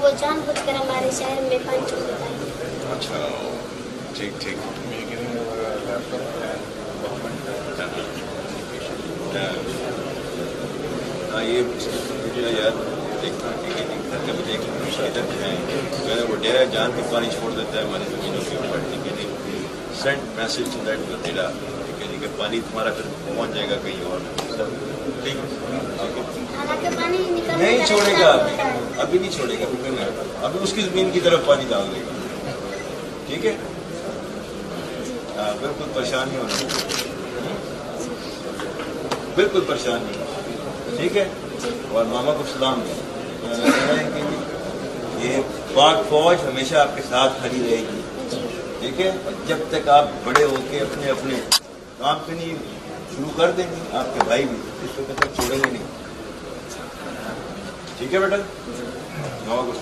वो जानबूझकर हमारे शहर में पानी छोड़ देता है। अच्छा, ठीक ठीक। हाँ, ये यार देखना ठीक है, कभी देख इधर मैंने वो डेरा जान के पानी छोड़ देता है हमारी जमीनों के ऊपर, ठीक है नहीं, सेंड मैसेज टू दैट डेरा, ठीक है जी, कि पानी तुम्हारा फिर पहुँच जाएगा कहीं और, ठीक हालांकि पानी नहीं छोड़ेगा अभी नहीं छोड़ेगा, अभी उसकी जमीन की तरफ पानी डाल देगा, ठीक है। हाँ, बिल्कुल परेशान नहीं होना, बिल्कुल परेशान नहीं होना, ठीक है। और मामा को सलाम दें, ये पाक फौज हमेशा आपके साथ खड़ी रहेगी, ठीक है। और जब तक आप बड़े होके अपने अपने काम पे नहीं शुरू कर देंगे, आपके भाई भी इस वक्त तक छोड़ेंगे नहीं, ठीक है बेटा। मामा को